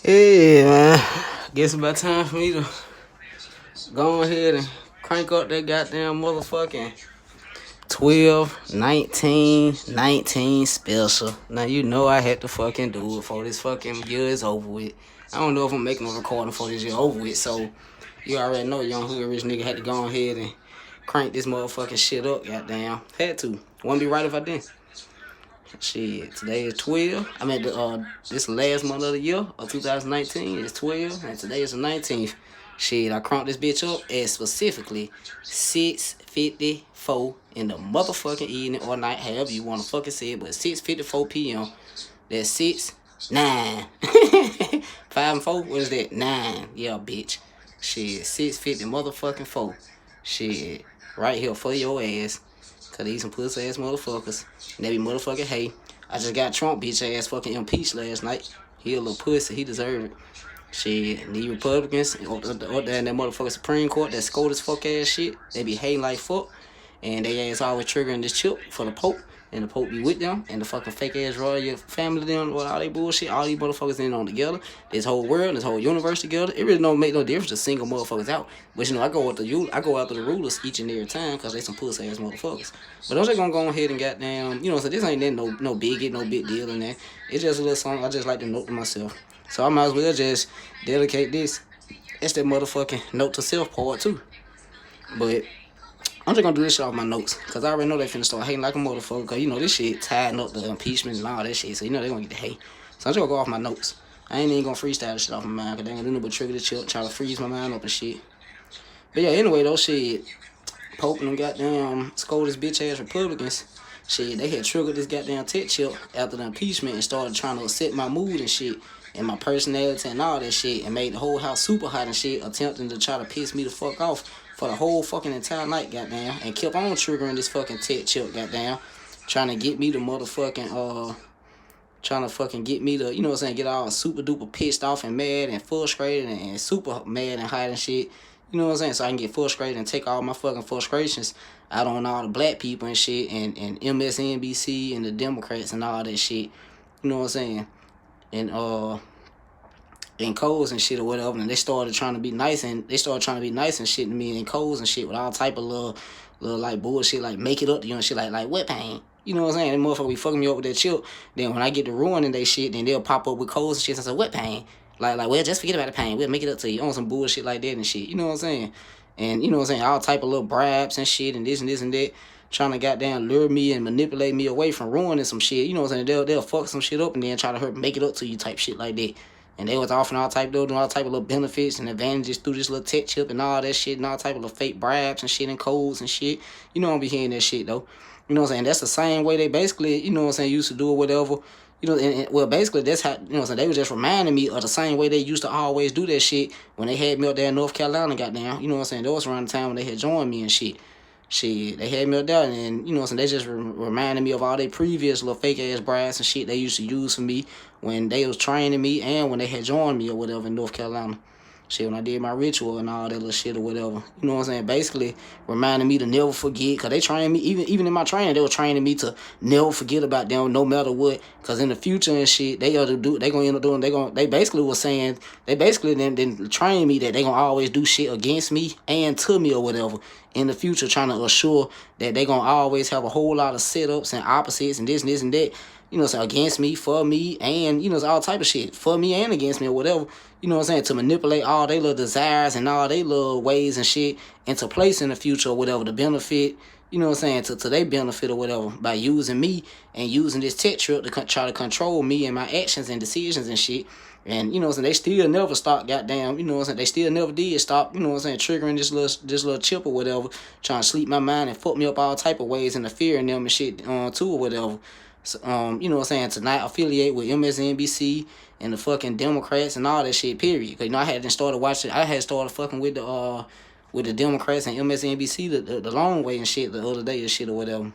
Hey man, guess it's about time for me to go ahead and crank up that goddamn motherfucking 12, 19, 19 special. Now you know I had to fucking do it before this fucking year is over with. I don't know if I'm making a recording before this year over with, so you already know young hood rich nigga had to go ahead and crank this motherfucking shit up, goddamn. Had to. Wouldn't be right if I didn't. Shit, today is 12. I mean, this last month of the year of 2019 is 12, and today is the 19th. Shit, I cranked this bitch up at specifically 6:54 in the motherfucking evening or night, however you want to fucking say it, but 6:54 p.m. That's 6, 9. 5 and 4, what is that? 9. Yeah, bitch. Shit, 6:50 motherfucking 4. Shit, right here for your ass. Cause these some pussy ass motherfuckers. And they be motherfucking hey. I just got Trump bitch ass fucking impeached last night. He a little pussy. He deserve it. Shit, and these Republicans up there in that motherfucking Supreme Court, that scotus fuck ass shit, they be hating like fuck. And they ass always triggering this chip for the Pope. And the Pope be with them. And the fucking fake ass royal family them with all they bullshit. All these motherfuckers in on together. This whole world, this whole universe together. It really don't make no difference to single motherfuckers out. But you know, I go after the rulers each and every time because they some pussy ass motherfuckers. But those just gonna go ahead and goddamn, you know, so this ain't that no big deal in there. It's just a little something I just like to note to myself. So I might as well just dedicate this. It's that motherfucking note to self part too. But I'm just gonna do this shit off my notes, cause I already know they finna start hating like a motherfucker, cause you know this shit tied up the impeachment and all that shit, so you know they gonna get the hate. So I'm just gonna go off my notes. I ain't even gonna freestyle this shit off my mind, cause they ain't gonna do nothing but trigger the chip, try to freeze my mind up and shit. But yeah, anyway though, shit, Pope and them goddamn SCOTUS bitch ass Republicans, shit, they had triggered this goddamn tech chip after the impeachment and started trying to set my mood and shit, and my personality and all that shit, and made the whole house super hot and shit, attempting to try to piss me the fuck off for the whole fucking entire night, goddamn, and kept on triggering this fucking tech chip, goddamn, trying to get me to motherfucking, trying to fucking get me to, you know what I'm saying, get all super duper pissed off and mad and frustrated and super mad and hot and shit, you know what I'm saying, so I can get frustrated and take all my fucking frustrations out on all the black people and shit, and MSNBC and the Democrats and all that shit, you know what I'm saying, and codes and shit or whatever, and they started trying to be nice and shit to me and codes and shit with all type of little like bullshit, like make it up to you and shit, like wet paint. You know what I'm saying? That motherfucker be fucking me up with that chip. Then when I get to ruining they shit, then they'll pop up with codes and shit and say wet paint. Like well, just forget about the pain. We'll make it up to you on some bullshit like that and shit. You know what I'm saying? And you know what I'm saying? All type of little bribes and shit and this and that. Trying to goddamn lure me and manipulate me away from ruining some shit. You know what I'm saying? They'll fuck some shit up and then try to make it up to you type shit like that. And they was offering all type of little benefits and advantages through this little tech chip and all that shit and all type of little fake bribes and shit and codes and shit. You know, I don't be hearing that shit though. You know what I'm saying? That's the same way they basically, you know what I'm saying, used to do it, whatever. You know, well, basically, that's how, you know what I'm saying, they was just reminding me of the same way they used to always do that shit when they had me up there in North Carolina, goddamn. You know what I'm saying? That was around the time when they had joined me and shit. Shit, they had me up there, and you know what I'm saying, they just reminded me of all their previous little fake ass brass and shit they used to use for me when they was training me and when they had joined me or whatever in North Carolina. Shit, when I did my ritual and all that little shit or whatever. You know what I'm saying? Basically reminding me to never forget. Because they trained me, even in my training, they were training me to never forget about them no matter what. Because in the future and shit, they gonna end up doing, they basically was saying, they basically then trained me that they gonna always do shit against me and to me or whatever in the future, trying to assure that they gonna always have a whole lot of setups and opposites and this and that. You know, so against me, for me, and, you know, all type of shit. For me and against me or whatever. You know what I'm saying? To manipulate all their little desires and all their little ways and shit into place in the future or whatever to benefit, you know what I'm saying, to their benefit or whatever by using me and using this tech trip to try to control me and my actions and decisions and shit. And, you know what I'm saying, they still never stopped, goddamn, you know what I'm saying, they still never did stop, you know what I'm saying, triggering this little chip or whatever, trying to sleep my mind and fuck me up all type of ways and interfering them and shit too or whatever. So, you know what I'm saying, to not affiliate with MSNBC and the fucking Democrats and all that shit, period. Cause, you know, I had started fucking with the Democrats and MSNBC the long way and shit the other day and shit or whatever.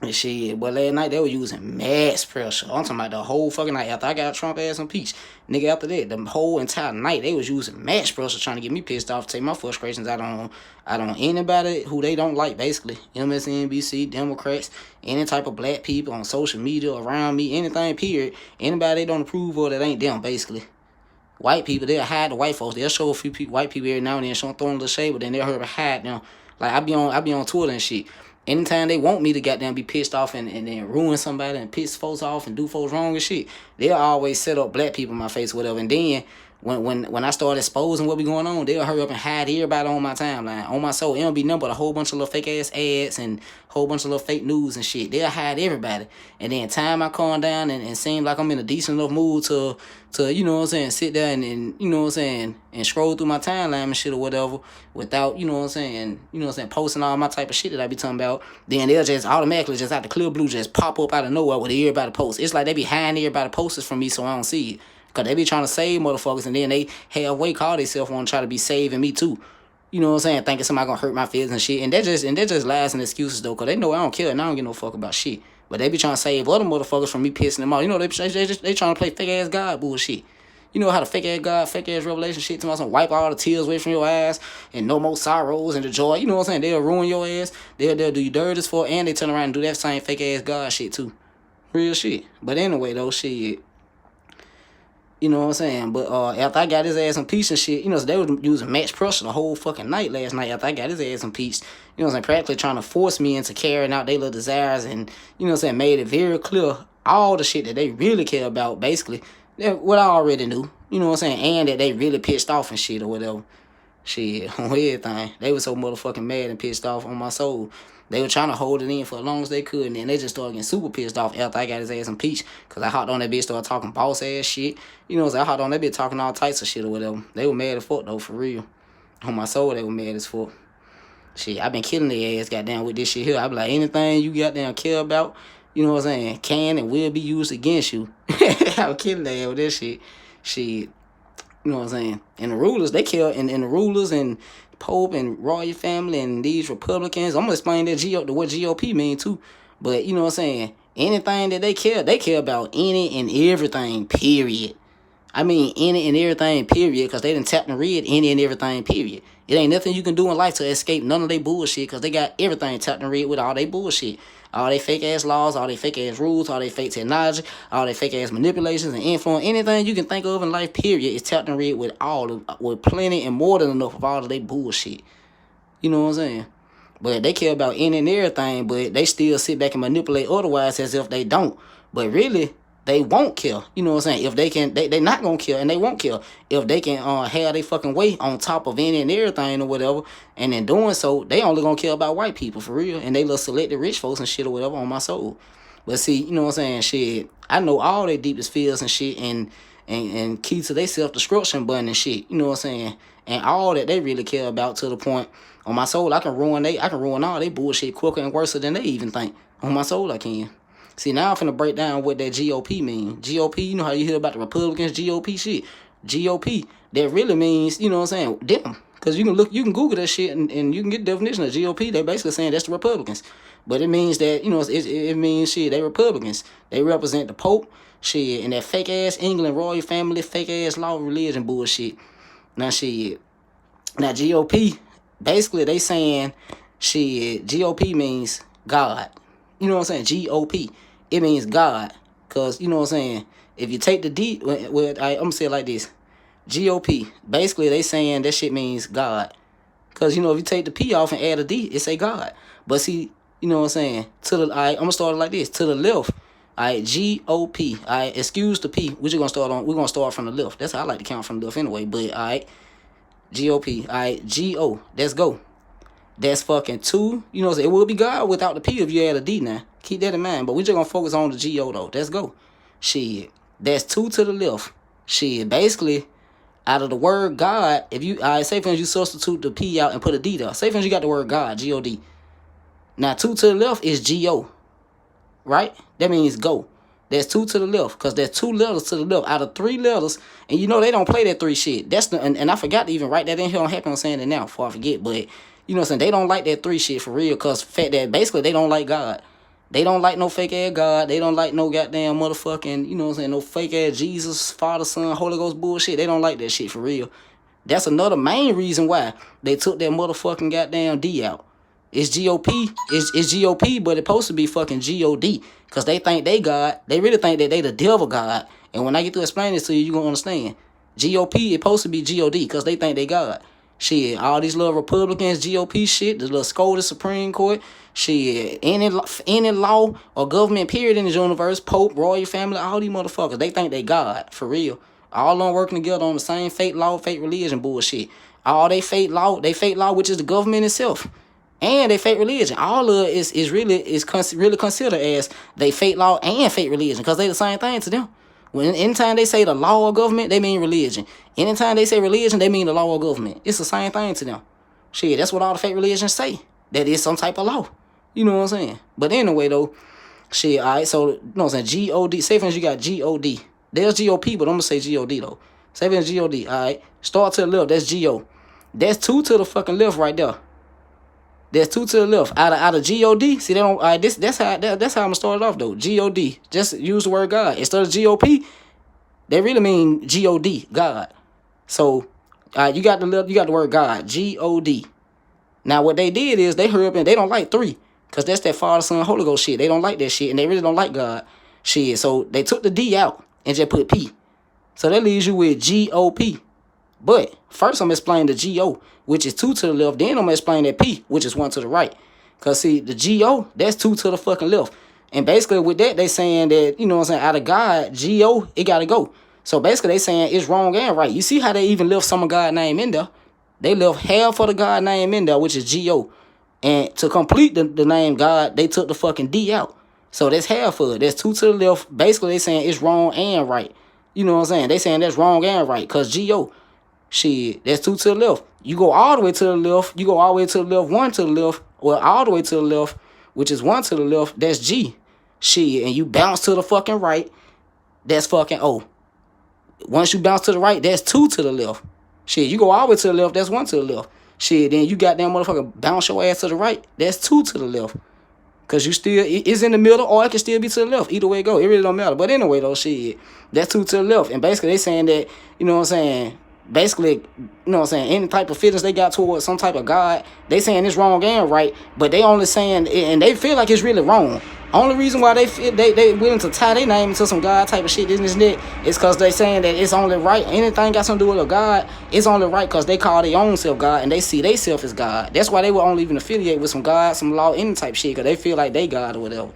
And shit, but last night they were using mass pressure. I'm talking about the whole fucking night. After I got Trump ass impeached, nigga, after that, the whole entire night they was using mass pressure trying to get me pissed off, take my frustrations out on anybody who they don't like, basically. MSNBC, Democrats, any type of black people on social media around me, anything, period. Anybody they don't approve of that ain't them, basically. White people, they'll hide the white folks. They'll show a few white people every now and then, show them throwing a little shade, but then they'll hurt to hide them. Like I be on Twitter and shit. Anytime they want me to goddamn be pissed off and then ruin somebody and piss folks off and do folks wrong and shit, they'll always set up black people in my face or whatever. And then when I start exposing what be going on, they'll hurry up and hide everybody on my timeline. On my soul, it don't be nothing but a whole bunch of little fake ass ads and a whole bunch of little fake news and shit. They'll hide everybody. And then time I calm down and seem like I'm in a decent enough mood to you know what I'm saying, sit there and you know what I'm saying, and scroll through my timeline and shit or whatever without, you know what I'm saying, posting all my type of shit that I be talking about, then they'll just automatically just out the clear blue just pop up out of nowhere with everybody post. It's like they be hiding everybody posters from me so I don't see it. Cause they be trying to save motherfuckers and then they halfway call themselves want to try to be saving me too. You know what I'm saying? Thinking somebody gonna hurt my feelings and shit. And they're just lies and excuses though, cause they know I don't care and I don't give no fuck about shit. But they be trying to save other motherfuckers from me pissing them off. You know, they trying to play fake ass God bullshit. You know how the fake ass God, fake ass revelation shit to some wipe all the tears away from your eyes and no more sorrows and the joy. You know what I'm saying? They'll ruin your ass. They'll do you dirty as fuck and they turn around and do that same fake ass God shit too. Real shit. But anyway though, shit. You know what I'm saying? But after I got his ass impeached and shit, you know, so they was using max pressure the whole fucking night last night after I got his ass impeached. You know what I'm saying? Practically trying to force me into carrying out their little desires and, you know what I'm saying, made it very clear all the shit that they really care about, basically. What I already knew. You know what I'm saying? And that they really pissed off and shit or whatever. Shit, on everything. They were so motherfucking mad and pissed off on my soul. They were trying to hold it in for as long as they could, and then they just started getting super pissed off after I got his ass impeached. Because I hopped on that bitch, started talking boss ass shit. You know, so I hopped on that bitch talking all types of shit or whatever. They were mad as fuck, though, for real. On my soul, they were mad as fuck. Shit, I been killing their ass, goddamn, with this shit here. I be like, anything you goddamn care about, you know what I'm saying, can and will be used against you. I was killing their ass with this shit. Shit. You know what I'm saying? And the rulers, they kill, and the rulers and Pope and royal family and these Republicans. I'm gonna explain that what GOP mean too. But you know what I'm saying? Anything that they care about any and everything, period. I mean any and everything, period, because they done tapped and read any and everything, period. It ain't nothing you can do in life to escape none of they bullshit, because they got everything tapped and read with all they bullshit. All they fake ass laws, all they fake ass rules, all they fake technology, all they fake ass manipulations and influence, anything you can think of in life, period, is tapped and read with with plenty and more than enough of all of they bullshit. You know what I'm saying? But they care about any and everything, but they still sit back and manipulate otherwise as if they don't. But really, they won't kill. You know what I'm saying? If they can, they not gonna kill and they won't kill. If they can have their fucking way on top of any and everything or whatever, and in doing so, they only gonna care about white people for real. And they little selected rich folks and shit or whatever on my soul. But see, you know what I'm saying? Shit, I know all their deepest fears and shit and key to their self-destruction button and shit. You know what I'm saying? And all that they really care about to the point on my soul, I can ruin all they bullshit quicker and worse than they even think. On my soul, I can. See, now I'm finna break down what that GOP mean. GOP, you know how you hear about the Republicans, GOP shit. GOP, that really means, you know what I'm saying, them. Because you can Google that shit and you can get the definition of GOP. They basically saying that's the Republicans. But it means that, you know, it means shit, they Republicans. They represent the Pope, shit, and that fake ass England royal family, fake ass law religion bullshit. Now shit. Now GOP, basically they saying shit, GOP means God. You know what I'm saying? GOP. It means God. Because, you know what I'm saying? If you take the D, I'm going to say it like this. GOP. Basically, they saying that shit means God. Because, you know, if you take the P off and add a D, it say God. But see, you know what I'm saying? I'm going to start it like this. To the left. GOP. Excuse the P. We're going to start from the left. That's how I like to count from the left anyway. But, GOP. GO. Let's go. That's fucking 2. You know what I'm saying? It will be God without the P if you add a D now. Keep that in mind. But we just gonna focus on the GO though. Let's go. Shit. That's 2 to the left. Shit. Basically, out of the word God, if you say for instance you substitute the P out and put a D there. Say for instance you got the word God, G-O-D. Now 2 to the left is G-O. Right? That means go. There's 2 to the left. Because there's 2 letters to the left. Out of 3 letters. And you know they don't play that 3 shit. That's and I forgot to even write that in here. I'm happy I'm saying it now before I forget. But you know what I'm saying? They don't like that 3 shit for real. Because fact that basically they don't like God. They don't like no fake ass God. They don't like no goddamn motherfucking, you know what I'm saying, no fake ass Jesus, Father, Son, Holy Ghost bullshit. They don't like that shit for real. That's another main reason why they took that motherfucking goddamn D out. It's GOP. It's GOP, but it's supposed to be fucking GOD. Because they think they God. They really think that they the devil God. And when I get to explain this to you, you're going to understand. GOP is supposed to be GOD because they think they God. Shit, all these little Republicans, GOP shit, the little scotus Supreme Court, shit, any law or government period in this universe, Pope, royal family, all these motherfuckers, they think they God, for real. All of them working together on the same fake law, fake religion bullshit. All they fake law, which is the government itself. And they fake religion. All of it is really considered as they fake law and fake religion because they the same thing to them. When anytime they say the law or government, they mean religion. Anytime they say religion, they mean the law or government. It's the same thing to them. Shit, that's what all the fake religions say. That is some type of law. You know what I'm saying? But anyway, though, shit, all right, so, you know what I'm saying, G-O-D. Say for instance, you got G-O-D. There's G-O-P, but I'm going to say G-O-D, though. Say for instance, G-O-D, all right? Start to the left, that's G-O. That's 2 to the fucking left right there. There's 2 to the left. Out of G-O-D, see, they don't, all right, that's how I'm going to start it off, though. G-O-D. Just use the word God. Instead of G-O-P, they really mean G-O-D, God. So, you got the word God, G-O-D. Now, what they did is they hurry up and they don't like 3. Because that's that Father, Son, Holy Ghost shit. They don't like that shit, and they really don't like God shit. So, they took the D out and just put P. So, that leaves you with G-O-P. But, first I'm explaining the G-O, which is 2 to the left. Then I'm going to explain that P, which is 1 to the right. Because, see, the G-O, that's 2 to the fucking left. And basically, with that, they saying that, you know what I'm saying, out of God, G-O, it got to go. So, basically, they saying it's wrong and right. You see how they even left some of God's name in there? They left half of the God name in there, which is G-O. And to complete the name God, they took the fucking D out. So, that's half of it. That's 2 to the left. Basically, they saying it's wrong and right. You know what I'm saying? They saying that's wrong and right. Because G-O, shit, that's 2 to the left. You go all the way to the left. You go all the way to the left, 1 to the left. Well, all the way to the left, which is 1 to the left, that's G. Shit, and you bounce to the fucking right, that's fucking O. Once you bounce to the right, that's 2 to the left. Shit, you go all the way to the left, that's 1 to the left. Shit, then you got that motherfucker bounce your ass to the right, that's 2 to the left. Because you still, it's in the middle, or it can still be to the left. Either way it go, it really don't matter. But anyway, though, shit, that's 2 to the left. And basically, they saying that, you know what I'm saying, basically, you know what I'm saying, any type of feelings they got towards some type of God, they saying it's wrong and right, but they only saying, and they feel like it's really wrong. Only reason why they willing to tie their name into some God type of shit, this and that, is because they saying that it's only right. Anything got something to do with a God, it's only right because they call their own self God and they see they self as God. That's why they will only even affiliate with some God, some law, any type shit, because they feel like they God or whatever.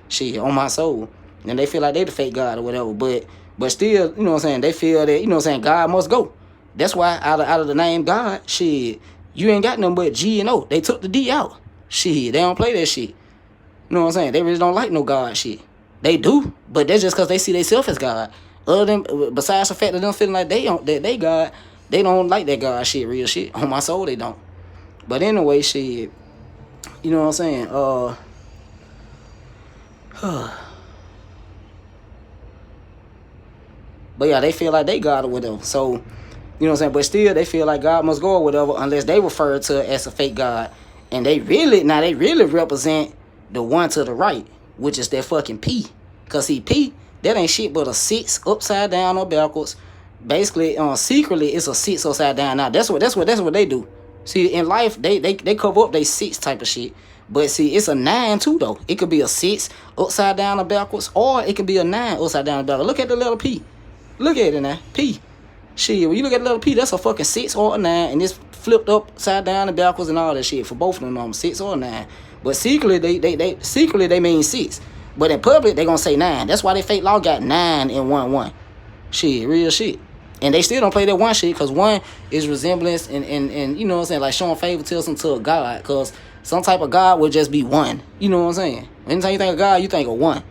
Shit, on my soul. And they feel like they the fake God or whatever. But still, you know what I'm saying, they feel that, you know what I'm saying, God must go. That's why out of the name God, shit, you ain't got nothing but G and O. They took the D out. Shit, they don't play that shit. You know what I'm saying? They really don't like no God shit. They do, but that's just because they see themselves as God. Other than, besides the fact that them feeling like they God, they don't like that God shit, real shit. On my soul, they don't. But anyway, shit, you know what I'm saying? But yeah, they feel like they God or whatever. So, you know what I'm saying? But still, they feel like God must go or whatever unless they refer to it as a fake God. And they really represent the 1 to the right, which is that fucking P. Because see, P, that ain't shit but a 6 upside down or backwards. Basically, secretly, it's a 6 upside down. Now, that's what they do. See, in life, they cover up they 6 type of shit. But see, it's a 9 too, though. It could be a 6 upside down or backwards, or it could be a 9 upside down or backwards. Look at the letter P. Look at it now. P. Shit, when you look at the letter P, that's a fucking 6 or a 9, and it's flipped upside down and backwards and all that shit for both of them numbers, 6 or 9. But secretly, they mean 6. But in public, they gonna say 9. That's why they fake law got 9 and 1. Shit, real shit. And they still don't play that 1 shit, because 1 is resemblance and you know what I'm saying, like showing favoritism to a God, because some type of God would just be 1. You know what I'm saying? Anytime you think of God, you think of 1.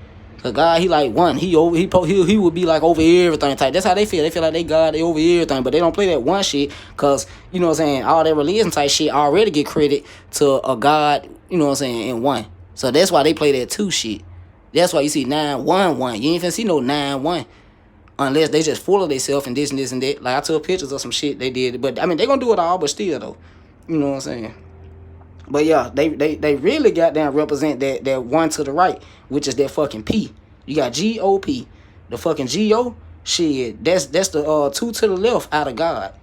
Cause God, he like 1. He would be like over everything type. That's how they feel. They feel like they God, they over everything. But they don't play that 1 shit. Cause, you know what I'm saying, all that religion type shit already get credit to a God, you know what I'm saying, in 1. So that's why they play that 2 shit. That's why you see 9-1-1. You ain't even see no 9-1. Unless they just full of themselves and this and this and that. Like I took pictures of some shit they did. But I mean, they gonna do it all, but still though. You know what I'm saying? But yeah, they really goddamn represent that one to the right, which is that fucking P. You got GOP. The fucking GO, shit, that's the two to the left out of God.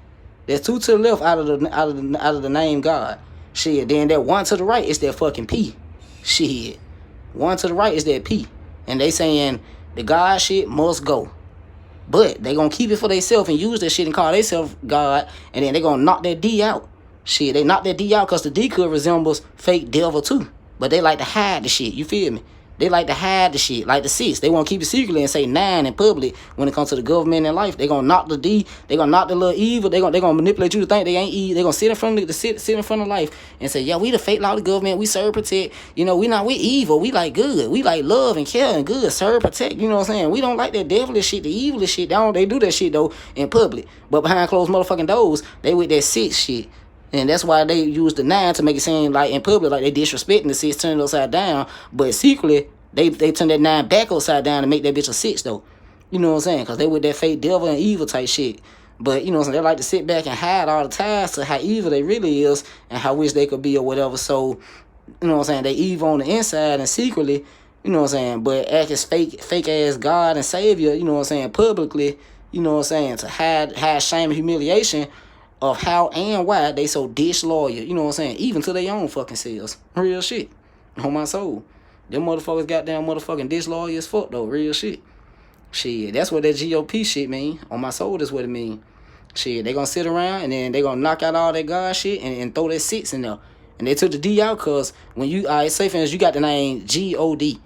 There's two to the left out of the name God. Shit. Then that one to the right is that fucking P. Shit. One to the right is that P. And they saying the God shit must go. But they gonna keep it for themselves and use that shit and call themselves God, and then they gonna knock that D out. Shit, they knock that D out because the D could resembles fake devil too. But they like to hide the shit, you feel me? They like to hide the shit, like the 6. They want to keep it secretly and say 9 in public when it comes to the government and life. They gonna knock the D. They gonna knock the little evil. They gonna manipulate you to think they ain't evil. They gonna sit in front of sit in front of life and say, yeah, we the fake law of the government. We serve, protect. You know, we evil. We like good. We like love and care and good. Serve, protect. You know what I'm saying? We don't like that devilish shit, the evilest shit. They do that shit though in public, but behind closed motherfucking doors, they with that 6 shit. And that's why they use the 9 to make it seem like in public like they disrespecting the 6, turn it upside down. But secretly, they turn that 9 back upside down to make that bitch a 6 though. You know what I'm saying? Because they with that fake devil and evil type shit. But you know what I'm saying? They like to sit back and hide all the ties to how evil they really is and how wish they could be or whatever. So, you know what I'm saying? They evil on the inside and secretly, you know what I'm saying? But act as fake ass God and Savior, you know what I'm saying? Publicly, you know what I'm saying? To hide shame and humiliation of how and why they so disloyal, you know what I'm saying? Even to their own fucking selves. Real shit. On my soul. Them motherfuckers goddamn motherfucking disloyal as fuck though. Real shit. Shit, that's what that GOP shit mean. On my soul, that's what it mean. Shit, they gonna sit around and then they gonna knock out all that God shit and throw that 6 in there. And they took the D out because when you, say for instance, you got the name G-O-D.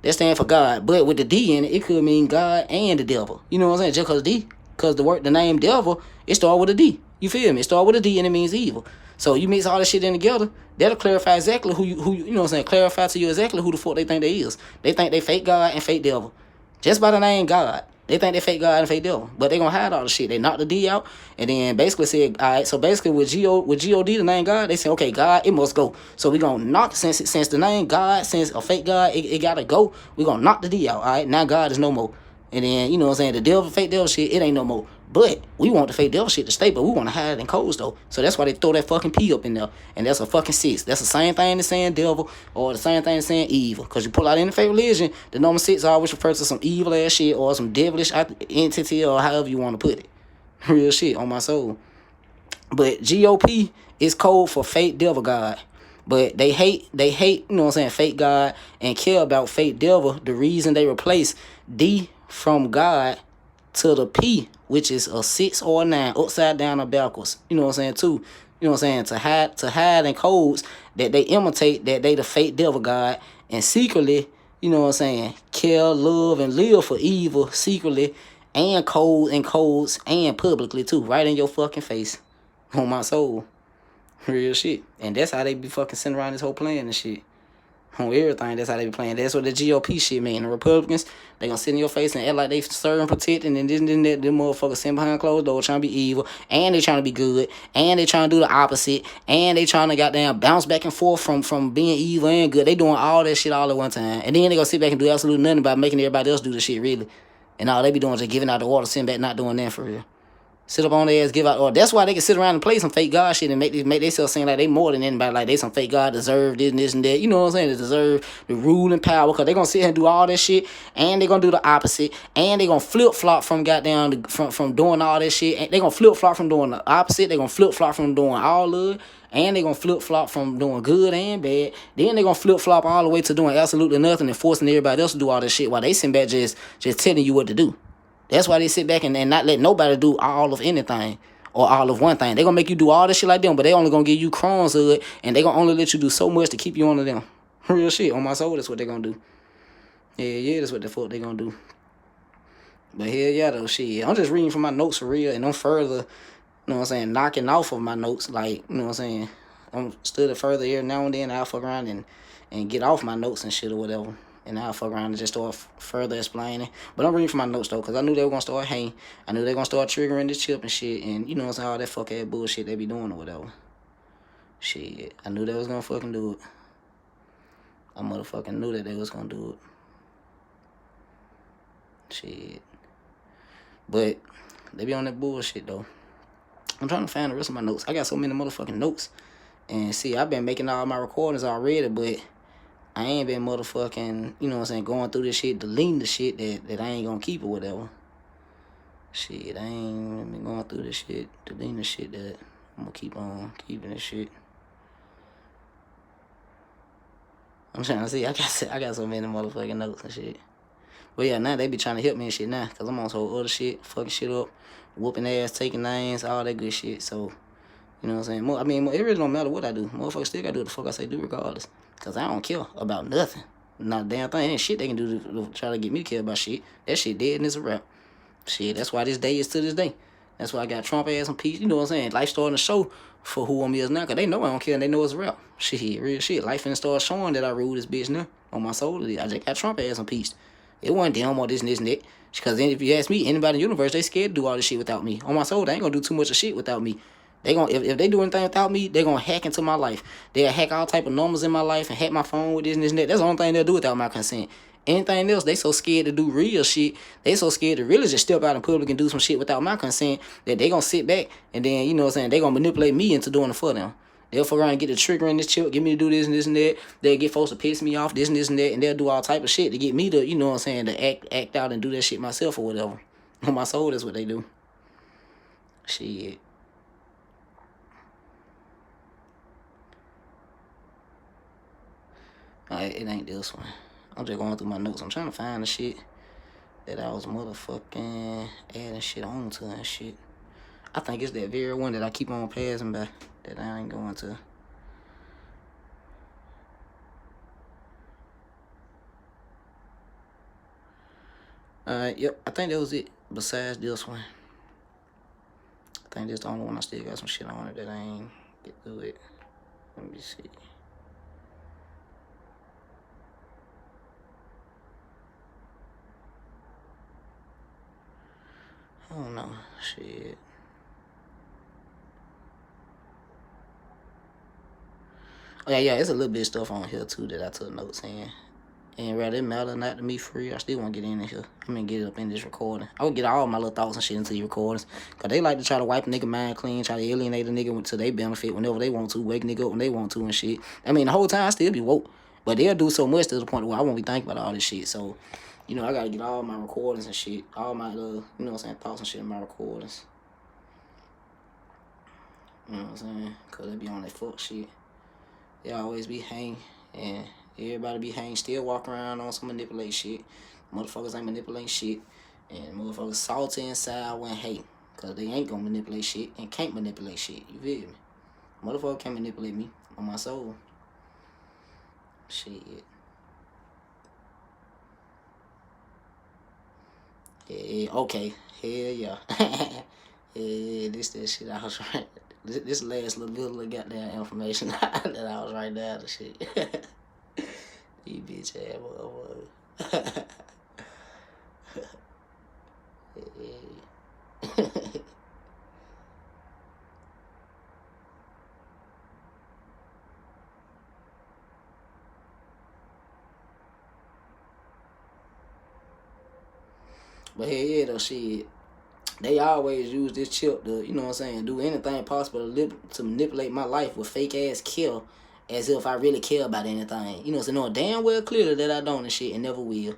That stand for God. But with the D in it, it could mean God and the devil. You know what I'm saying? Just because D. Because the name devil, it start with a D. You feel me? It start with a D and it means evil. So you mix all this shit in together, that'll clarify exactly who you know what I'm saying? Clarify to you exactly who the fuck they think they is. They think they fake God and fake devil. Just by the name God. They think they fake God and fake devil. But they gonna hide all the shit. They knock the D out and then basically said, alright, so basically with G-O-D, the name God, they say, okay, God, it must go. So we gonna knock, since the name God, since a fake God, it gotta go, we gonna knock the D out, alright? Now God is no more. And then, you know what I'm saying, the devil, fake devil shit, it ain't no more. But we want the fake devil shit to stay, but we want to hide it in codes though. So that's why they throw that fucking P up in there. And that's a fucking 6. That's the same thing as saying devil or the same thing as saying evil. Because you pull out any fake religion, the number 6 always refers to some evil ass shit or some devilish entity or however you want to put it. Real shit on my soul. But GOP is code for fake devil God. But they hate, you know what I'm saying, fake God and care about fake devil. The reason they replace D from God to the P, which is a 6 or a 9, upside down or backwards. You know what I'm saying, too. You know what I'm saying, to hide in codes that they imitate that they the fake devil God and secretly, you know what I'm saying, kill, love, and live for evil secretly and codes and publicly, too. Right in your fucking face. On my soul. Real shit. And that's how they be fucking sitting around this whole plan and shit. On everything, that's how they be playing. That's what the GOP shit mean. The Republicans, they gonna sit in your face and act like they serve and protect, and then this and that. Them motherfuckers sitting behind closed doors trying to be evil, and they trying to be good, and they trying to do the opposite, and they trying to goddamn bounce back and forth from being evil and good. They doing all that shit all at one time, and then they gonna sit back and do absolutely nothing about making everybody else do the shit really. And all they be doing is just giving out the order, sitting back not doing that for real. Sit up on their ass, give out order. That's why they can sit around and play some fake God shit and make themselves seem like they more than anybody. Like they some fake God deserve this and that. You know what I'm saying? They deserve the rule and power because they going to sit here and do all that shit and they going to do the opposite and they going to flip-flop from goddamn, from doing all that shit. And they going to flip-flop from doing the opposite. They going to flip-flop from doing all of it. And they going to flip-flop from doing good and bad. Then they going to flip-flop all the way to doing absolutely nothing and forcing everybody else to do all this shit while they sitting back just telling you what to do. That's why they sit back and not let nobody do all of anything or all of one thing. They gonna make you do all this shit like them, but they only gonna give you crumbs of it, and they gonna only let you do so much to keep you under them. Real shit, on my soul, that's what they gonna do. Yeah, that's what the fuck they gonna do. But hell yeah, though, shit. I'm just reading from my notes for real, and I'm further, you know what I'm saying, knocking off of my notes, like, you know what I'm saying. I'm studying further here now and then, I'll fuck around and get off my notes and shit or whatever. And I'll fuck around and just start further explaining. But I'm reading from my notes, though, because I knew they were going to start hating. I knew they were going to start triggering this chip and shit. And, you know what I'm saying, all that fuck-ass bullshit they be doing or whatever. Shit, I knew they was going to fucking do it. I motherfucking knew that they was going to do it. Shit. But they be on that bullshit, though. I'm trying to find the rest of my notes. I got so many motherfucking notes And see, I've been making all my recordings already, but I ain't been motherfucking, you know what I'm saying, going through this shit, deleting the shit that I ain't gonna keep or whatever. Shit, I ain't been going through this shit, deleting the shit that I'm gonna keep on keeping this shit. I'm trying to see, I got so many motherfucking notes and shit. But yeah, now they be trying to help me and shit now, cause I'm on some other shit, fucking shit up, whooping ass, taking names, all that good shit. So, you know what I'm saying? I mean, it really don't matter what I do. Motherfuckers still gotta do what the fuck I say do regardless. Cause I don't care about nothing. Not a damn thing. Ain't shit they can do to try to get me to care about shit. That shit dead and it's a wrap. Shit, that's why this day is to this day. That's why I got Trump ass and peace. You know what I'm saying? Life starting to show for who I'm is now. Cause they know I don't care and they know it's a rap. Shit, real shit. Life finna start showing that I rule this bitch now. On my soul. I just got Trump ass and peace. It wasn't them or this and this and that. Because then if you ask me, anybody in the universe, they scared to do all this shit without me. On my soul, they ain't gonna do too much of shit without me. They gonna if they do anything without me, they gonna hack into my life. They'll hack all type of numbers in my life and hack my phone with this and this and that. That's the only thing they'll do without my consent. Anything else, they so scared to do real shit. They so scared to really just step out in public and do some shit without my consent that they gonna sit back and then, you know what I'm saying, they gonna manipulate me into doing it for them. They'll fuck around and get the trigger in this chip, get me to do this and this and that. They'll get folks to piss me off, this and that, and they'll do all type of shit to get me to, you know what I'm saying, to act out and do that shit myself or whatever. On my soul, that's what they do. Shit. It ain't this one. I'm just going through my notes. I'm trying to find the shit that I was motherfucking adding shit on to and shit. I think it's that very one that I keep on passing by that I ain't going to. Alright, yep, I think that was it. Besides this one. I think that's the only one I still got some shit on it that I ain't get through it. Let me see. I don't know. Shit. Oh, yeah, it's a little bit of stuff on here, too, that I took notes in. And rather it matter or not to me for real, I still want to get in here. I'm going to get it up in this recording. I would get all my little thoughts and shit into these recordings. Because they like to try to wipe a nigga mind clean, try to alienate a nigga to their benefit whenever they want to, wake nigga up when they want to and shit. I mean, the whole time I still be woke. But they'll do so much to the point where I won't be thinking about all this shit. So, you know, I got to get all my recordings and shit. All my little, you know what I'm saying, thoughts and shit in my recordings. You know what I'm saying? Because they be on that fuck shit. They always be hang and everybody be hang, still walk around on some manipulate shit. Motherfuckers ain't manipulating shit. And motherfuckers salty and sour and hate. Because they ain't gonna manipulate shit and can't manipulate shit. You feel me? Motherfucker can't manipulate me on my soul. Shit. Yeah, okay. Hell yeah. Yeah, this that shit I was right. This last little goddamn information that I was right down to shit. You bitch ass motherfucker. But hell yeah though, shit. They always use this chip to, you know what I'm saying, do anything possible to manipulate my life with fake ass kill as if I really care about anything. You know what I'm saying? Knowing damn well clearly that I don't and shit and never will. You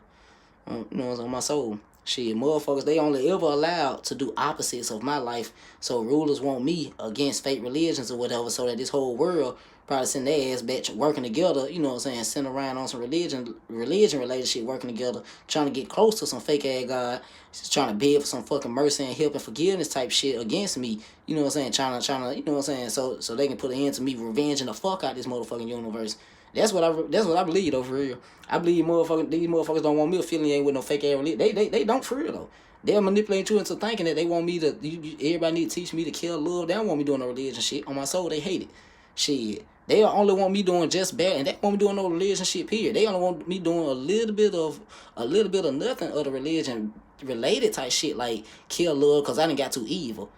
know what I'm saying? On my soul. Shit, motherfuckers, they only ever allowed to do opposites of my life. So rulers want me against fake religions or whatever so that this whole world probably send their ass back working together, you know what I'm saying, sitting around on some religion related shit, working together, trying to get close to some fake ass God, just trying to beg for some fucking mercy and help and forgiveness type shit against me, you know what I'm saying, trying to, you know what I'm saying, so they can put an end to me revenging the fuck out this motherfucking universe. That's what I believe though, for real. I believe these motherfuckers don't want me affiliated with no fake ass religion. They don't for real though. They'll manipulate you into thinking that they want me to, everybody need to teach me to kill love. They don't want me doing no religion shit. On my soul, they hate it. Shit. They only want me doing just bad, and they want me doing no religion shit, period. They only want me doing a little bit of nothing of the religion related type shit, like kill love, because I done got too evil.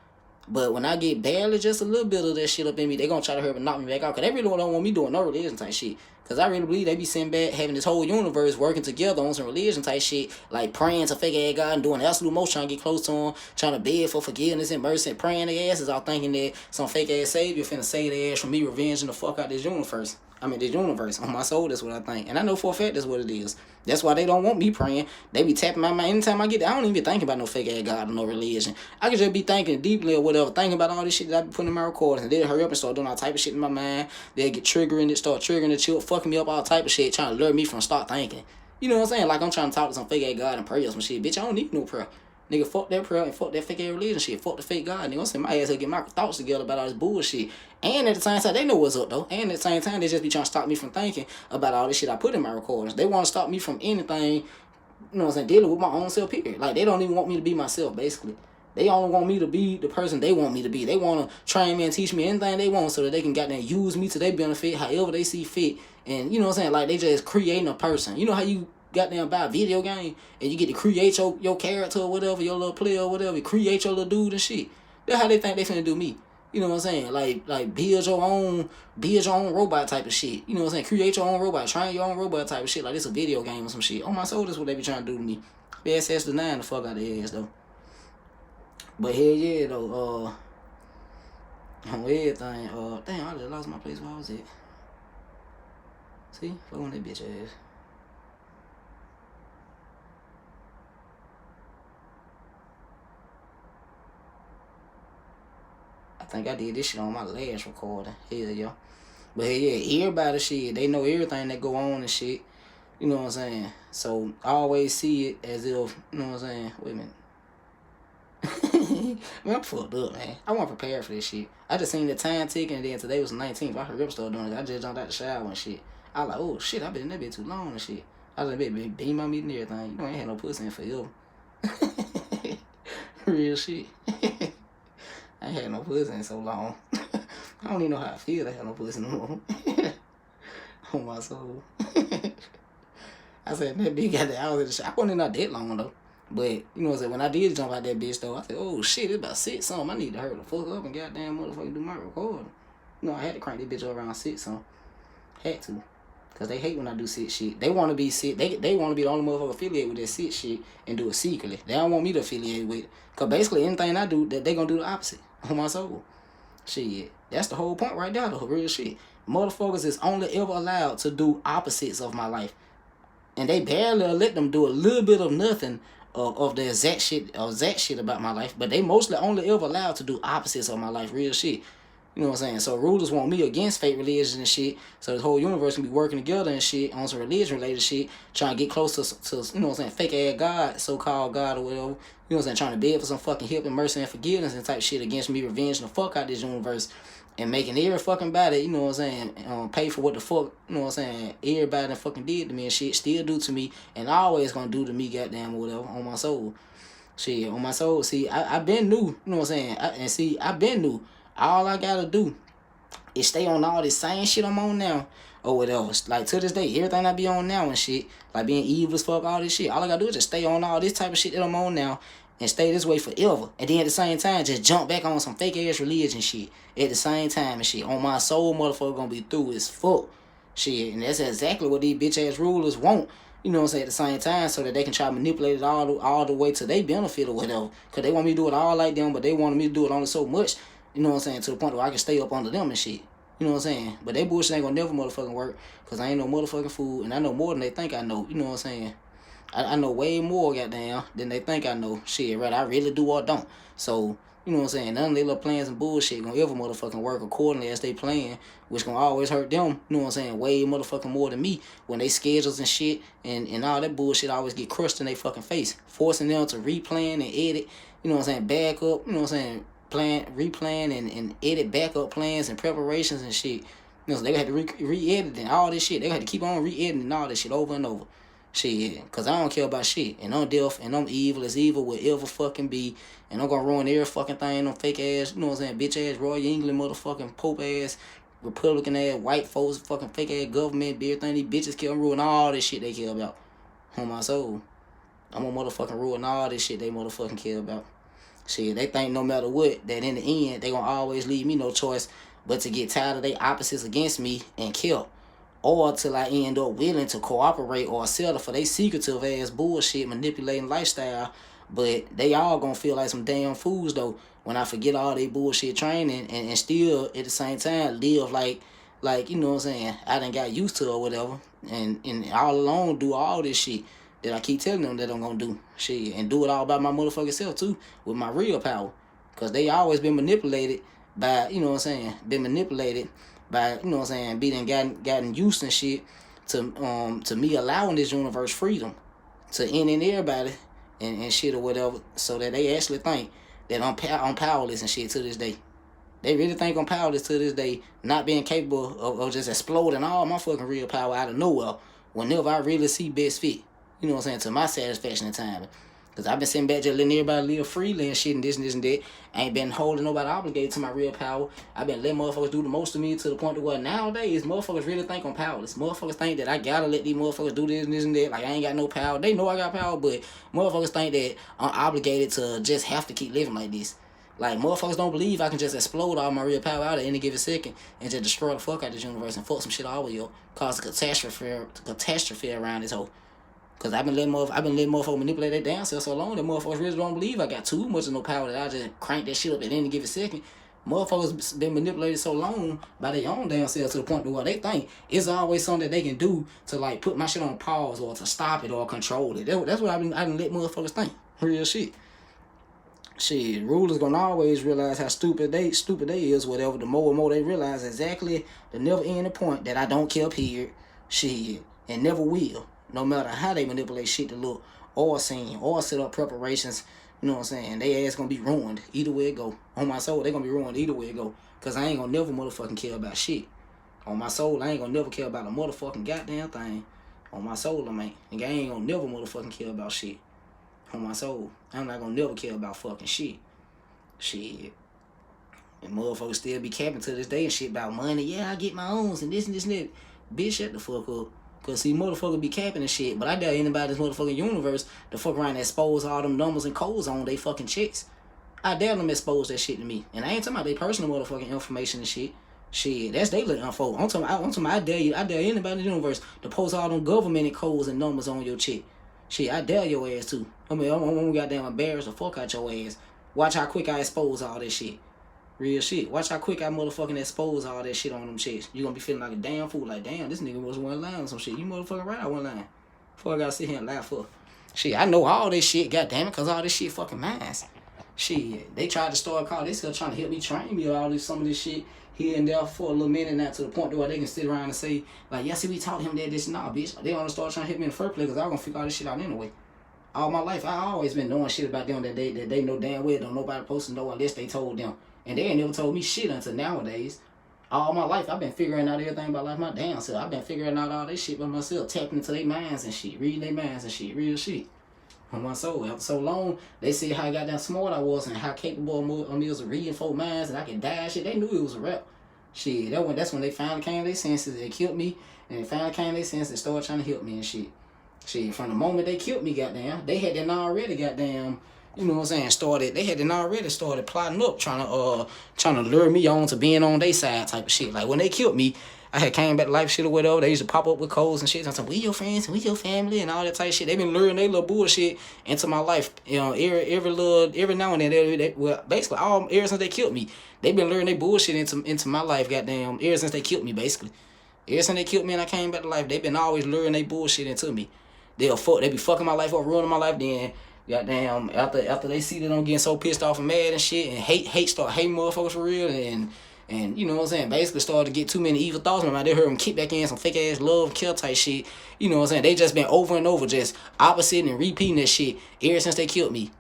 But when I get barely just a little bit of that shit up in me, they gonna try to hurry and knock me back out. Cause they really don't want me doing no religion type shit. Cause I really believe they be sitting back having this whole universe working together on some religion type shit. Like praying to fake ass God and doing absolute most trying to get close to him. Trying to beg for forgiveness and mercy and praying their asses out thinking that some fake ass savior finna save their ass from me revenging the fuck out this universe. This universe. On my soul, that's what I think. And I know for a fact that's what it is. That's why they don't want me praying. They be tapping my mind. Anytime I get there, I don't even be thinking about no fake ass God or no religion. I could just be thinking deeply or whatever, thinking about all this shit that I be putting in my recordings. And they'll hurry up and start doing all type of shit in my mind. They'll get triggering it, start triggering the chill, fucking me up, all type of shit, trying to lure me from start thinking. You know what I'm saying? Like I'm trying to talk to some fake ass God and pray or some shit. Bitch, I don't need no prayer. Nigga, fuck that prayer and fuck that fake ass religion shit. Fuck the fake God. Nigga, I'm saying my ass will get my thoughts together about all this bullshit. And at the same time, they know what's up though. And at the same time, they just be trying to stop me from thinking about all this shit I put in my recordings. They want to stop me from anything, you know what I'm saying, dealing with my own self, period. Like, they don't even want me to be myself, basically. They only want me to be the person they want me to be. They want to train me and teach me anything they want so that they can goddamn use me to their benefit, however they see fit. And, you know what I'm saying, like, they just creating a person. You know how you goddamn buy a video game and you get to create your character or whatever, your little player or whatever, create your little dude and shit. That's how they think they finna do me. You know what I'm saying? Like build your own robot type of shit. You know what I'm saying? Create your own robot, train your own robot type of shit. Like this a video game or some shit. On my soul, that's what they be trying to do to me. BSS denying the fuck out of their ass though. But hell yeah though, on everything, damn, I just lost my place. Where was it? See? Fuck on that bitch ass. I think I did this shit on my last recording. Hell yeah. But hell yeah, everybody shit, they know everything that go on and shit. You know what I'm saying? So I always see it as if, you know what I'm saying? Wait a minute. Man, I'm fucked up, man. I wasn't prepared for this shit. I just seen the time ticking and then today was the 19th. I heard up start doing it. I just jumped out the shower and shit. I was like, oh shit, I been in that bitch too long and shit. I was like, bitch, beam my meat and everything. You know, I ain't had no pussy in forever. Real shit. I ain't had no pussy in so long. I don't even know how I feel to have no pussy no more. On my soul. I said, that bitch got the hours of the shit. I wasn't in not that long though. But, you know what I'm saying, when I did jump out that bitch though, I said, oh shit, it's about 6 something. I need to hurry the fuck up and goddamn motherfucker do my recording. You know, I had to crank that bitch up around 6 something. Had to. Cause they hate when I do sick shit. They want to be sick. They want to be the only motherfucker affiliated with that sick shit and do it secretly. They don't want me to affiliate with it. Cause basically anything I do, that they gonna do the opposite. On my soul. Shit. That's the whole point right there, the real shit. Motherfuckers is only ever allowed to do opposites of my life. And they barely let them do a little bit of nothing of the exact shit about my life. But they mostly only ever allowed to do opposites of my life, real shit. You know what I'm saying? So rulers want me against fake religions and shit. So the whole universe can be working together and shit on some religion related shit, trying to get close to you know what I'm saying, fake ass God, so-called God or whatever. You know what I'm saying? Trying to beg for some fucking help and mercy and forgiveness and type shit against me, revenging the fuck out of this universe. And making every fucking body, you know what I'm saying, pay for what the fuck, you know what I'm saying, everybody that fucking did to me and shit, still do to me, and always gonna do to me, goddamn, or whatever, on my soul. Shit, on my soul. See, I been new, you know what I'm saying, I been new. All I gotta do is stay on all this same shit I'm on now, or whatever. Like, to this day, everything I be on now and shit, like being evil as fuck, all this shit, all I gotta do is just stay on all this type of shit that I'm on now, and stay this way forever. And then at the same time, just jump back on some fake ass religion shit at the same time and shit. On my soul, motherfucker gonna be through as fuck. Shit. And that's exactly what these bitch ass rulers want. You know what I'm saying? At the same time, so that they can try to manipulate it all the way to their benefit or whatever. Cause they want me to do it all like them, but they want me to do it only so much. You know what I'm saying? To the point where I can stay up under them and shit. You know what I'm saying? But they bullshit ain't gonna never motherfucking work. Cause I ain't no motherfucking fool. And I know more than they think I know. You know what I'm saying? I know way more, goddamn, than they think I know. Shit, right? I really do or don't. So, you know what I'm saying? None of their little plans and bullshit gonna ever motherfucking work accordingly as they plan, which gonna always hurt them, you know what I'm saying, way motherfucking more than me when they schedules and shit and all that bullshit always get crushed in their fucking face, forcing them to replan and edit, you know what I'm saying, back up, you know what I'm saying, replan and edit backup plans and preparations and shit. You know, so they had to re-edit and all this shit. They had to keep on re-editing all this shit over and over. Shit, cause I don't care about shit, and I'm deaf, and I'm evil as evil will ever fucking be, and I'm gonna ruin every fucking thing on fake ass, you know what I'm saying, bitch ass, Royal England motherfucking Pope ass, Republican ass, white folks, fucking fake ass government, everything these bitches care, I'm ruin all this shit they care about, on my soul. I'm gonna motherfucking ruin all this shit they motherfucking care about. Shit, they think no matter what, that in the end, they gonna always leave me no choice but to get tired of their opposites against me and kill. Or till I end up willing to cooperate or settle for they secretive ass bullshit manipulating lifestyle. But they all gonna feel like some damn fools though when I forget all they bullshit training and still at the same time live like you know what I'm saying, I done got used to or whatever. And all along do all this shit that I keep telling them that I'm gonna do. Shit. And do it all by my motherfucking self too, with my real power. Cause they always been manipulated by, you know what I'm saying, been manipulated by, you know what I'm saying, being gotten used and shit to me allowing this universe freedom to in and everybody and shit or whatever, so that they actually think that I'm powerless and shit to this day. They really think I'm powerless to this day, not being capable of just exploding all my fucking real power out of nowhere whenever I really see best fit. You know what I'm saying, to my satisfaction and time. Because I've been sitting back just letting everybody live freely and shit and this and this and that. I ain't been holding nobody obligated to my real power. I've been letting motherfuckers do the most of me to the point to where nowadays motherfuckers really think I'm powerless. Motherfuckers think that I gotta let these motherfuckers do this and this and that. Like I ain't got no power. They know I got power, but motherfuckers think that I'm obligated to just have to keep living like this. Like, motherfuckers don't believe I can just explode all my real power out at any given second and just destroy the fuck out of this universe and fuck some shit all the way up. Cause a catastrophe around this hoe. Cause I've been letting motherfuckers manipulate that damn self so long that motherfuckers really don't believe I got too much of no power that I just crank that shit up at any given second. Motherfuckers been manipulated so long by their own damn self to the point to where they think it's always something that they can do to like put my shit on pause or to stop it or control it. That's what I done let motherfuckers think. Real shit. Shit, rulers gonna always realize how stupid they is, whatever. The more and more they realize exactly the never ending point that I don't care, period. Shit, and never will. No matter how they manipulate shit to look or seem or set up preparations, you know what I'm saying? They ass gonna be ruined either way it go. On my soul, they gonna be ruined either way it go. Cause I ain't gonna never motherfucking care about shit. On my soul, I ain't gonna never care about a motherfucking goddamn thing. On my soul, I ain't gonna never motherfucking care about shit. On my soul, I'm not gonna never care about fucking shit. Shit. And motherfuckers still be capping to this day and shit about money. Yeah, I get my own and this and this and that. Bitch, shut the fuck up. Cause see, motherfuckers be capping and shit. But I dare anybody in this motherfucking universe to fuck around and expose all them numbers and codes on they fucking checks. I dare them expose that shit to me. And I ain't talking about their personal motherfucking information and shit. Shit, that's their little info. I'm talking about I dare anybody in the universe to post all them government codes and numbers on your check. Shit, I dare your ass too. I mean, I'm gonna goddamn embarrass the fuck out your ass. Watch how quick I expose all this shit. Real shit. Watch how quick I motherfucking expose all that shit on them checks. You gonna be feeling like a damn fool. Like, damn, this nigga was one line or some shit. You motherfucking right, I one line. Fuck, I gotta sit here and laugh for. Shit, I know all this shit, goddamn it, cause all this shit fucking mine. Shit, they tried to start a call. They still trying to help me train me all this, some of this shit here and there for a little minute now, to the point where they can sit around and say, like, yeah, see, we taught him that, this, nah, bitch. They want to start trying to hit me in the first place because I was going to figure all this shit out anyway. All my life, I always been knowing shit about them that they know damn well don't nobody supposed to know unless they told them. And they ain't never told me shit until nowadays. All my life, I've been figuring out everything about life my damn self. I've been figuring out all this shit by myself, tapping into their minds and shit, reading their minds and shit, real shit. On my soul, after so long, they see how goddamn smart I was and how capable I was of reading folk minds and I could die shit. They knew it was a rap. Shit, that's when they finally came to their senses. They killed me, and they finally came to their senses and started trying to help me and shit. Shit, from the moment they killed me, goddamn, they had then already goddamn, you know what I'm saying, they had then already started plotting up, trying to lure me on to being on their side type of shit. Like when they killed me, I had came back to life shit or whatever. They used to pop up with codes and shit. I'm saying, we your friends and we your family and all that type of shit. They been luring their little bullshit into my life. You know, every now and then, well, basically ever since they killed me, they been luring their bullshit into my life, goddamn, ever since they killed me, basically. Ever since they killed me and I came back to life, they been always luring their bullshit into me. They be fucking my life up, ruining my life, then goddamn, after they see that I'm getting so pissed off and mad and shit and start hating motherfuckers for real and you know what I'm saying, basically started to get too many evil thoughts in my mind. They heard them kick back in some fake ass love kill type shit. You know what I'm saying? They just been over and over just opposite and repeating that shit ever since they killed me.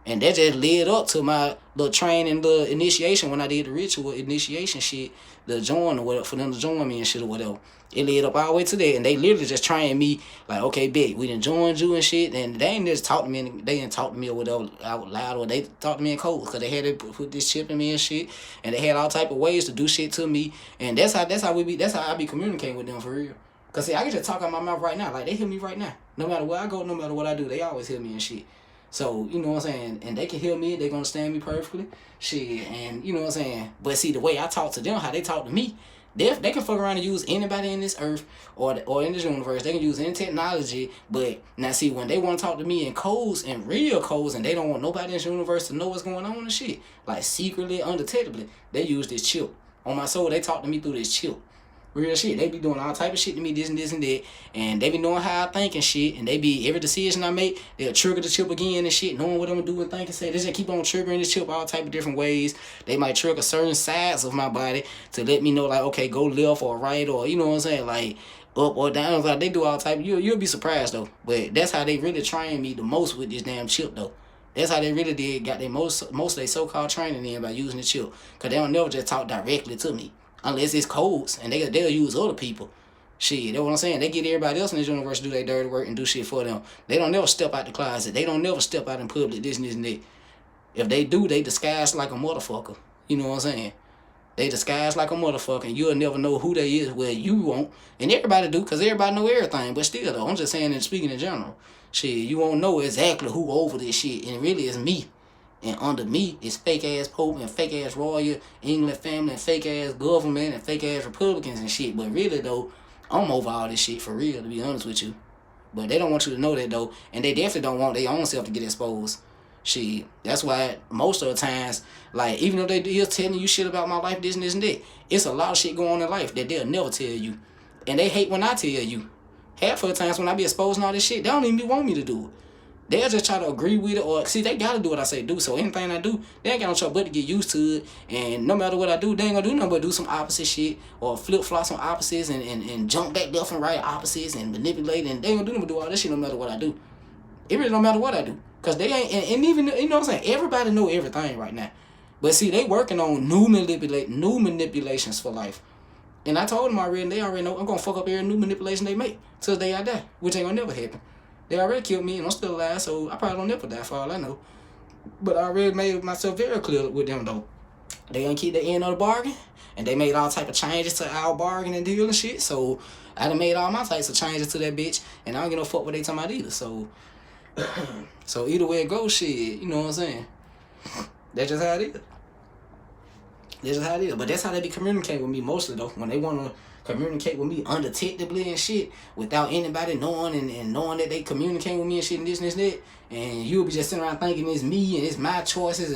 And that just led up to my little training, the initiation when I did the ritual initiation shit, the join or whatever, for them to join me and shit or whatever. It led up all the way to that, and they literally just trained me like, okay, bitch, we done joined you and shit, and they ain't just talk to me, they didn't talk to me or whatever out loud, or they talked to me in code, because they had to put this chip in me and shit, and they had all type of ways to do shit to me, and that's how I be communicating with them for real. Because see, I can just talk out my mouth right now, like they hear me right now. No matter where I go, no matter what I do, they always hear me and shit. So, you know what I'm saying? And they can hear me, they gonna understand me perfectly. Shit, and you know what I'm saying? But see, the way I talk to them, how they talk to me, they can fuck around and use anybody in this earth or in this universe. They can use any technology. But now see, when they want to talk to me in codes, in real codes, and they don't want nobody in this universe to know what's going on and shit, like secretly, undetectably, they use this chip. On my soul, they talk to me through this chip. Real shit. They be doing all type of shit to me, this and this and that. And they be knowing how I think and shit. And they be, every decision I make, they'll trigger the chip again and shit, knowing what I'm gonna do and think and say. They just keep on triggering this chip all type of different ways. They might trigger certain sides of my body to let me know, like, okay, go left or right, or, you know what I'm saying, like, up or down. Like, they do all type. You'll be surprised, though. But that's how they really train me the most with this damn chip, though. That's how they really got their most of their so-called training in by using the chip. Because they don't never just talk directly to me. Unless it's codes, and they'll use other people. Shit, that's what I'm saying. They get everybody else in this universe to do their dirty work and do shit for them. They don't never step out the closet. They don't never step out in public, this and this and that. If they do, they disguise like a motherfucker. You know what I'm saying? They disguise like a motherfucker, and you'll never know who they is. Well, you won't. And everybody do, because everybody know everything. But still, though, I'm just saying and speaking in general. Shit, you won't know exactly who over this shit, and really it's me. And under me is fake ass Pope and fake ass royal England family and fake ass government and fake ass Republicans and shit. But really though, I'm over all this shit for real, to be honest with you. But they don't want you to know that though, and they definitely don't want their own self to get exposed. Shit, that's why most of the times, like, even though they is telling you shit about my life, this and this and that, it's a lot of shit going on in life that they'll never tell you. And they hate when I tell you. Half of the times when I be exposing all this shit, they don't even want me to do it. They'll just try to agree with it, or see, they gotta do what I say do. So anything I do, they ain't got no trouble but to get used to it. And no matter what I do, they ain't gonna do nothing but do some opposite shit, or flip flops on opposites, and jump back left and right opposites and manipulate. And they ain't gonna do nothing but do all this shit no matter what I do. It really don't matter what I do, cause they ain't. And even, you know what I'm saying, everybody know everything right now. But see, they working on new manipulations for life. And I told them already, and they already know I'm gonna fuck up every new manipulation they make till the day I die, which ain't gonna never happen. They already killed me and I'm still alive, so I probably don't never die for all I know. But I already made myself very clear with them though. They gonna keep the end of the bargain, and they made all type of changes to our bargain and deal and shit. So I done made all my types of changes to that bitch, and I don't get no fuck what they talking about either. So so either way it goes, shit, you know what I'm saying? That's just how it is. That's just how it is. But that's how they be communicating with me mostly though. When they wanna communicate with me undetectably and shit, without anybody knowing, and knowing that they communicate with me and shit and this and this and that, and you'll be just sitting around thinking it's me and it's my choices.